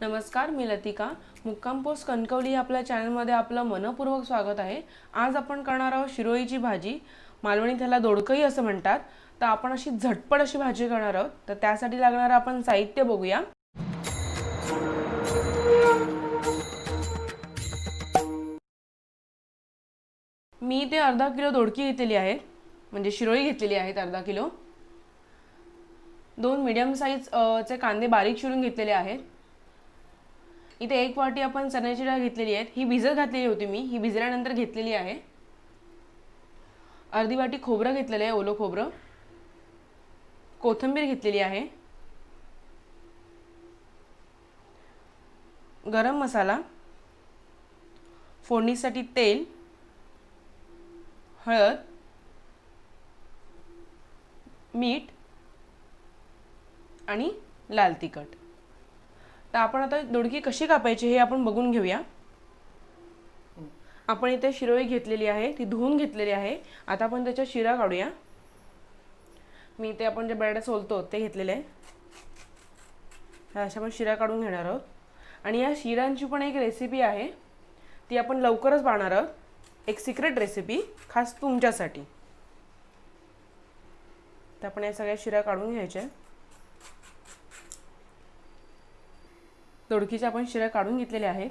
नमस्कार, मी लतिका. मुक्काम पोस्ट कणकवली या आपल्या चॅनलमध्ये आपलं मनपूर्वक स्वागत आहे. आज आपण करणार आहोत शिरोईची भाजी. मालवणी त्याला दोडकंही असं म्हणतात. तर आपण अशी झटपट अशी भाजी करणार आहोत. तर त्यासाठी लागणारं आपण साहित्य बघूया. मी इथे अर्धा किलो दोडकी घेतलेली आहे, म्हणजे शिरोई घेतलेली आहेत अर्धा किलो. 2 मीडियम साईज चे कांदे बारीक चिरून घेतलेले आहेत. इथे 1 वाटी आपण चण्याची डाळ घेतलेली आहे. ही भिजत घातलेली होती मी, ही भिजल्यानंतर घेतलेली आहे. अर्धी वाटी खोबरं घेतलेलं आहे, ओलं खोबरं. कोथिंबीर घेतलेली आहे. गरम मसाला, फोडणीसाठी तेल, हळद, मीठ आणि लाल तिखट. तर आपण आता दोडकी कशी कापायची हे आपण बघून घेऊया. आपण इथे शिरोई घेतलेली आहे, ती धुवून घेतलेली आहे. आता आपण त्याच्या शिरा काढूया. मी इथे आपण जे बटाटे सोलतो ते घेतलेले आहे. अशा आपण शिरा काढून घेणार आहोत. आणि या शिरांची पण एक रेसिपी आहे, ती आपण लवकरच पाहणार आहोत. एक सिक्रेट रेसिपी खास तुमच्यासाठी. तर आपण या सगळ्या शिरा काढून घ्यायच्या. दोडकीच्या आपण शिरा काढून घेतलेल्या आहेत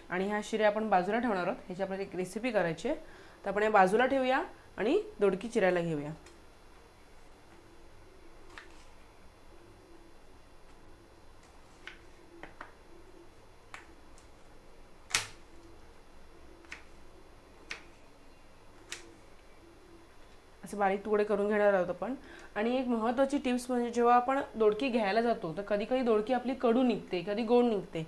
आणि ह्या शिरा आपण बाजूला ठेवणार आहोत. ह्याची आपल्याला एक रेसिपी करायची आहे. तर आपण या बाजूला ठेवूया आणि दोडकी चिरायला घेऊया. असे बारीक तुकडे करून घेणार आहोत आपण. आणि एक महत्त्वाची टिप्स म्हणजे जेव्हा आपण दोडकी घ्यायला जातो तर कधी कधी दोडकी आपली कडू निघते, कधी गोड निघते.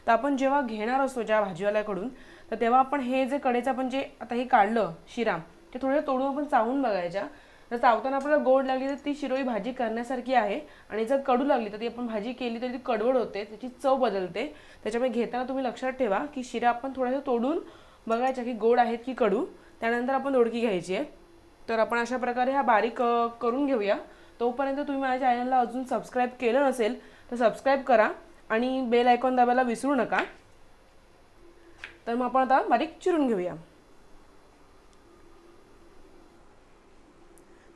तर आपण जेव्हा घेणार असतो ज्या भाजीवाल्याकडून, तर तेव्हा आपण हे जे कडेचं आपण जे आता हे काढलं शिरा, ते थोडं तोडून आपण चावून बघायच्या. जर चावताना आपल्याला गोड लागली तर ती शिरोई भाजी करण्यासारखी आहे. आणि जर कडू लागली तर ती आपण भाजी केली तर ती कडवड होते, त्याची चव बदलते. त्याच्यामुळे घेताना तुम्ही लक्षात ठेवा की शिरा आपण थोडंसं तोडून बघायच्या की गोड आहेत की कडू. त्यानंतर आपण दोडकी घ्यायची आहे. तर आपण अशा प्रकारे हा बारीक करून घेऊया. तोपर्यंत तुम्ही माझ्या चॅनलला अजून सबस्क्राईब केलं नसेल तर सबस्क्राईब करा आणि बेल आयकॉन दाबायला विसरू नका. तर मग आपण आता बारीक चिरून घेऊया.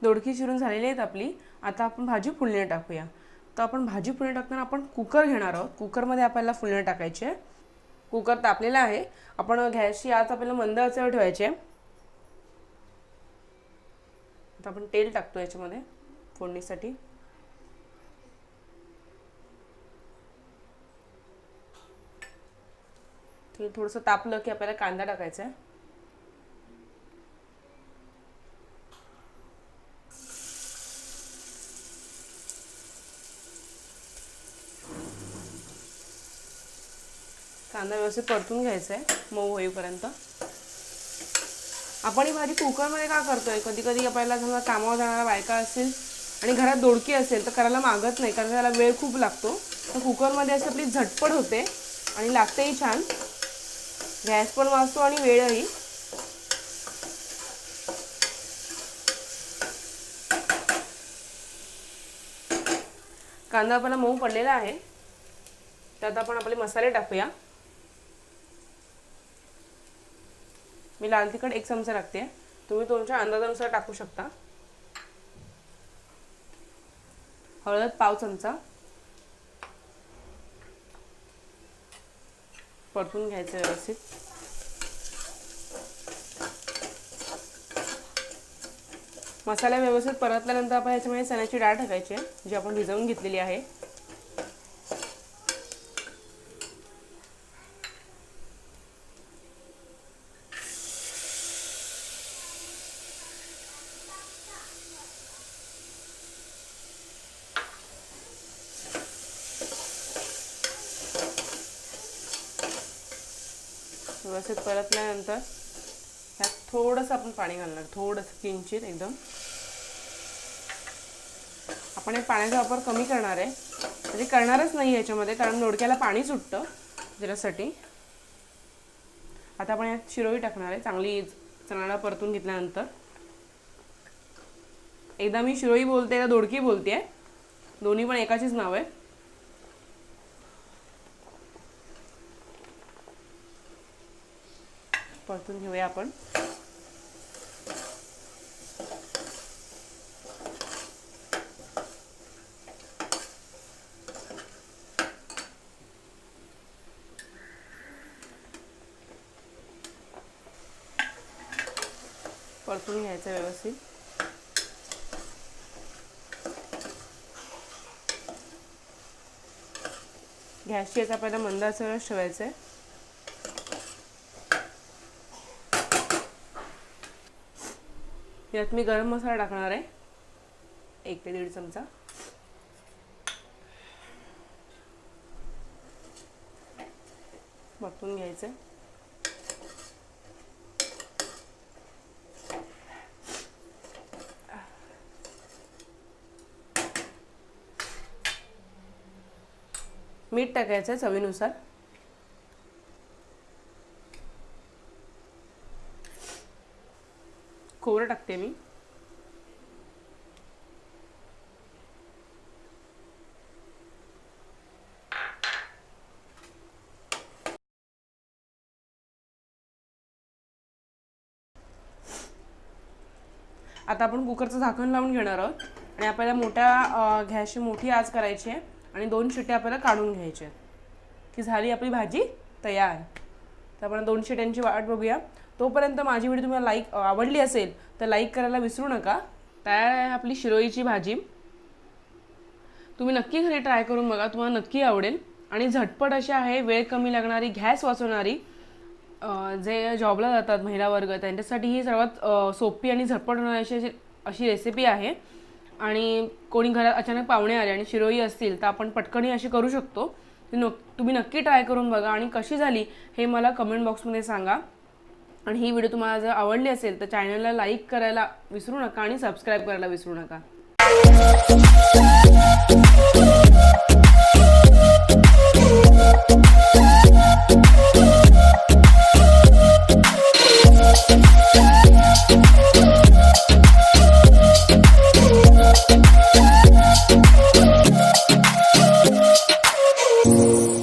दोडकी चिरून झालेली आहेत आपली. आता आपण भाजी फुलणे टाकूया. तर आपण भाजी फुलणे टाकताना आपण कुकर घेणार आहोत. कुकरमध्ये आपल्याला फुलणे टाकायचे. कुकर तापलेला आहे. आपण गॅसची आच आपल्याला मंद आचेवर ठेवायची आहे. आता आपण तेल टाकतो याच्यामध्ये फोडणीसाठी. तेल थोडंसं तापलं की आपल्याला कांदा टाकायचा आहे. कांदा व्यवस्थित परतून घ्यायचा आहे मऊ होईपर्यंत. आपण ही भाजी कुकरमध्ये का करतोय, कधी कधी आपल्याला समजा कामावर जाणाऱ्या बायका असतील आणि घरात दोडकी असेल तर करायला मागत नाही, कारण त्याला वेळ खूप लागतो. तर कुकरमध्ये अशी आपली झटपट होते आणि लागतेही छान. गॅस पण वाचतो आणि वेळही. कांदा आपला मऊ पडलेला आहे. त्यात आपण आपले मसाले टाकूया. मी लाल तिखट 1 चमचा टाकते. तुम्ही तुमच्या अंदाजानुसार टाकू शकता. हळद पाव चमचा. परतून घ्यायचं व्यवस्थित. मसाला व्यवस्थित परतल्यानंतर आपण याच्यामध्ये चण्याची डाळ टाकायची आहे, जी आपण भिजवून घेतलेली आहे. व्यवस्थित परतल्यानंतर ह्यात थोडंसं आपण पाणी घालणार, थोडंसं किंचित एकदम. आपण हे पाण्याचा वापर कमी करणार आहे, म्हणजे करणारच नाही याच्यामध्ये, कारण दोडक्याला पाणी सुटतं त्याच्यासाठी. आता आपण यात शिरोई टाकणार आहे. चांगली चणाला परतून घेतल्यानंतर. एकदा मी शिरोई बोलते, एकदा दोडकी बोलते, दोन्ही पण एकाचीच नाव आहे. परतून घेऊया आपण. परतून घ्यायचं व्यवस्थित. गॅसची याचा पहिला मंद आचेवर ठेवायचं आहे. यात मी गरम मसाला टाकणार आहे 1 ते 1.5 चमचा. परतून घ्यायचं. मीठ टाकायचं चवीनुसार. खोबरं टाकते मी. आता आपण कुकरचं झाकण लावून घेणार आहोत आणि आपल्याला मोठ्या गॅसची मोठी आच करायची आहे आणि 2 शिट्ट्या आपल्याला काढून घ्यायच्या की झाली आपली भाजी तयार. तर आपण 2 शिट्ट्यांची वाट बघूया. तोपर्यंत माझी व्हिडिओ तुम्हाला आवडली असेल तर लाईक करायला विसरू नका. तयार आहे आपली शिरोईची भाजी. तुम्ही नक्की घरी ट्राय करून बघा, तुम्हाला नक्की आवडेल. आणि झटपट अशी आहे, वेळ कमी लागणारी, गॅस वाचवणारी. जे जॉबला जातात महिला वर्ग त्यांच्यासाठी ही सर्वात सोपी आणि झटपट होणारी अशी रेसिपी आहे. आणि कोणी घरात अचानक पाहुणे आले आणि शिरोई असतील तर आपण पटकन अशी करू शकतो. तुम्ही नक्की ट्राय करून बघा आणि कशी झाली हे मला कमेंट बॉक्समध्ये सांगा. आणि ही व्हिडिओ तुम्हाला जर आवडली असेल तर चॅनलला लाईक करायला विसरू नका आणि सबस्क्राईब करायला विसरू नका.